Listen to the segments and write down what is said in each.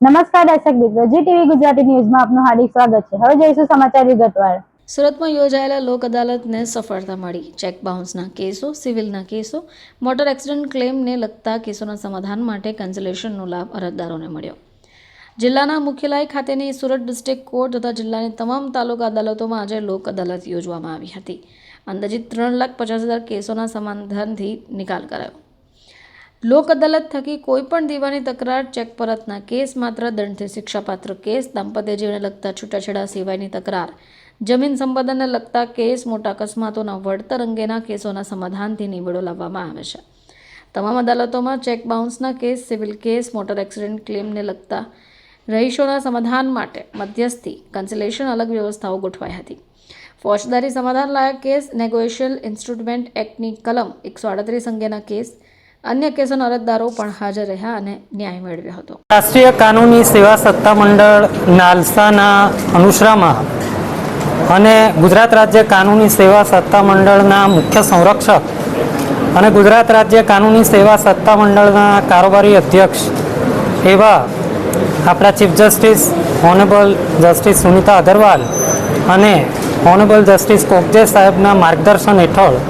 નમસ્કાર દર્શક મિત્રો, જી ટીવી ગુજરાતી ન્યૂઝમાં આપનું હાર્દિક સ્વાગત છે। હવે જોઈશું સમાચાર વિગતવાર। સુરતમાં યોજાયેલા લોક અદાલતને સફળતા મળી। ચેક બાઉન્સના કેસો, સિવિલના કેસો, મોટર એક્સિડન્ટ ક્લેમને લગતા કેસોના સમાધાન માટે કેન્સલેશનનો લાભ અરજદારોને મળ્યો। જિલ્લાના મુખ્યાલય ખાતેની સુરત ડિસ્ટ્રિક્ટ કોર્ટ તથા જિલ્લાની તમામ તાલુકા અદાલતોમાં આજે લોક અદાલત યોજવામાં આવી હતી। અંદાજિત 3,50,000 કેસોના સમાધાનથી નિકાલ કરાયો। લોક અદાલત થકી કોઈપણ દીવાની તકરાર, ચેક પરતના કેસ, માત્ર દંડથી શિક્ષાપાત્ર કેસ, દાંપત્ય જીવનને લગતા છૂટાછેડા સિવાયની તકરાર, જમીન સંપાદનને લગતા કેસ, મોટા અકસ્માતોના વળતર અંગેના કેસોના સમાધાનથી નિવેડો લાવવામાં આવે છે। તમામ અદાલતોમાં ચેક બાઉન્સના case, civil case, motor accident ક્લેમને લગતા રહીશોના સમાધાન માટે મધ્યસ્થી, કેન્સલેશન અલગ વ્યવસ્થાઓ ગોઠવાઈ હતી। ફોજદારી સમાધાન લાયક કેસ, નેગોશિયેબલ ઇન્સ્ટ્રુમેન્ટ એક્ટની કલમ 138 અંગેના કેસ, अन्य केसोના અરજદારો પણ હાજર રહ્યા અને ન્યાય મેળવ્યો હતો। રાષ્ટ્રીય કાનૂની સેવા સત્તામંડળ નાલસાના અનુશ્રામાં અને ગુજરાત રાજ્ય કાનૂની સેવા સત્તામંડળના મુખ્ય સંરક્ષક અને ગુજરાત રાજ્ય કાનૂની સેવા સત્તામંડળના કારોબારી અધ્યક્ષ એવા આપણા chief justice honourable justice Sunita Agrawal અને ઓનરેબલ જસ્ટિસ કોકજે સાહેબના માર્ગદર્શન હેઠળ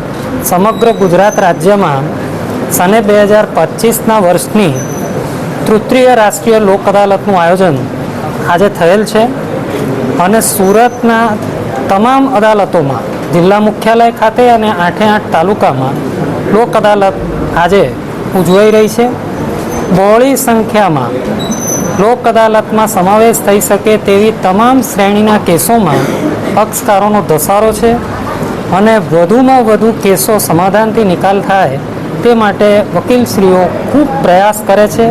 સમગ્ર ગુજરાત રાજ્યમાં સને 2025ના વર્ષની તૃતીય રાષ્ટ્રીય લોક અદાલતનું આયોજન આજે થયેલ છે અને સુરતના તમામ અદાલતોમાં જિલ્લા મુખ્યાલય ખાતે અને 8 તાલુકામાં લોક અદાલત આજે ઉજવાઈ રહી છે। બહોળી સંખ્યામાં લોક અદાલતમાં સમાવેશ થઈ શકે તેવી તમામ શ્રેણીના કેસોમાં પક્ષકારોનો ધસારો છે અને વધુમાં વધુ કેસો સમાધાનથી નિકાલ થાય તે માટે વકીલશ્રીઓ ખૂબ પ્રયાસ કરે છે।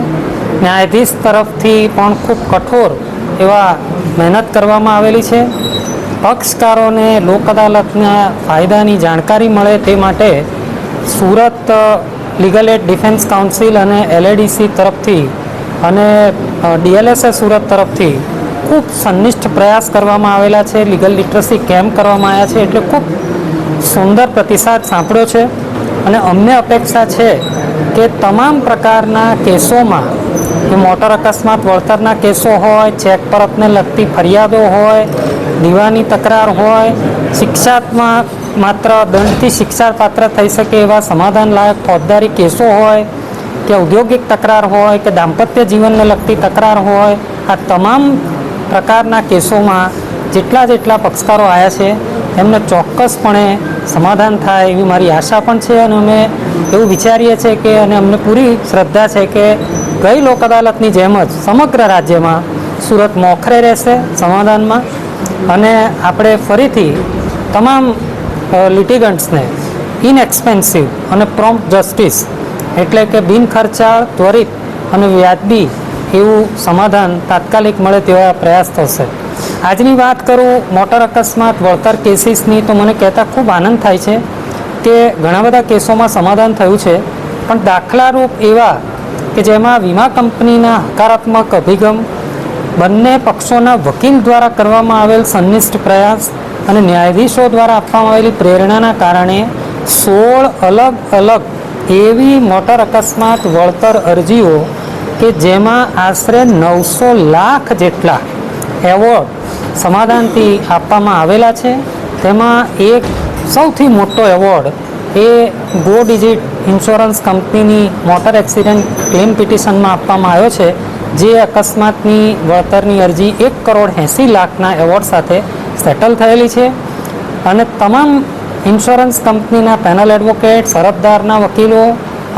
ન્યાયાધીશ તરફથી પણ ખૂબ કઠોર એવા મહેનત કરવામાં આવેલી છે। પક્ષકારોને લોક અદાલતના ફાયદાની જાણકારી મળે તે માટે Surat legal add defence council અને LADC તરફથી અને DLSA સુરત તરફથી ખૂબ સંનિષ્ઠ પ્રયાસ કરવામાં આવેલા છે। લીગલ લિટરસી કેમ્પ કરવામાં આવ્યા છે, એટલે ખૂબ સુંદર પ્રતિસાદ સાંપડ્યો છે અને અમને અપેક્ષા છે કે તમામ પ્રકારના કેસોમાં, એ મોટર અકસ્માત વળતરના કેસો હોય, ચેક પરતને લગતી ફરિયાદો હોય, દીવાની તકરાર હોય, શિક્ષાત્મક માત્ર દંડથી શિક્ષાપાત્ર થઈ શકે એવા સમાધાન લાયક ફોજદારી કેસો હોય, કે ઔદ્યોગિક તકરાર હોય, કે દાંપત્ય જીવનને લગતી તકરાર હોય, આ તમામ પ્રકારના કેસોમાં જેટલા પક્ષકારો આવ્યા છે એમને ચોક્કસપણે સમાધાન થાય એવી મારી આશા પણ છે અને અમે એવું વિચારીએ છીએ કે અને અમને પૂરી શ્રદ્ધા છે કે ગઈ લોક અદાલતની જેમ જ સમગ્ર રાજ્યમાં સુરત મોખરે રહેશે સમાધાનમાં અને આપણે ફરીથી તમામ લિટિગન્ટ્સને ઇનએક્સપેન્સિવ અને પ્રોમ્પ્ટ જસ્ટિસ એટલે કે બિન ખર્ચાળ, ત્વરિત અને વ્યાજબી એવું સમાધાન તાત્કાલિક મળે તેવા પ્રયાસ થશે। આજની વાત કરું મોટર અકસ્માત વળતર કેસીસની, તો મને કહેતા ખૂબ આનંદ થાય છે કે ઘણા બધા કેસોમાં સમાધાન થયું છે, પણ દાખલારૂપ એવા કે જેમાં વીમા કંપનીના હકારાત્મક અભિગમ, બંને પક્ષોના વકીલ દ્વારા કરવામાં આવેલ સંનિષ્ઠ પ્રયાસ અને ન્યાયાધીશો દ્વારા આપવામાં આવેલી પ્રેરણાના કારણે 16 અલગ એવી મોટર અકસ્માત વળતર અરજીઓ કે જેમાં આશરે 900 લાખ જેટલા એવોર્ડ સમાધાનથી આપવામાં આવેલા છે। તેમાં એક સૌથી મોટો એવોર્ડ એ ગો ડિજિટ ઇન્સ્યોરન્સ કંપનીની મોટર એક્સિડન્ટ ક્લેમ પિટિશનમાં આપવામાં આવ્યો છે, જે અકસ્માતની વળતરની અરજી 1,80,00,000ના એવોર્ડ સાથે સેટલ થયેલી છે અને તમામ ઇન્સ્યોરન્સ કંપનીના પેનલ એડવોકેટ, અરજદારના વકીલો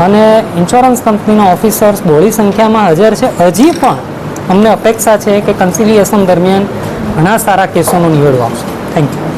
અને ઇન્સ્યોરન્સ કંપનીના ઓફિસર્સ બહોળી સંખ્યામાં હાજર છે। હજી પણ અમને અપેક્ષા છે કે કન્સિલિએશન દરમિયાન ઘણા સારા કેસોનો નિવેડો આવશે। Thank you.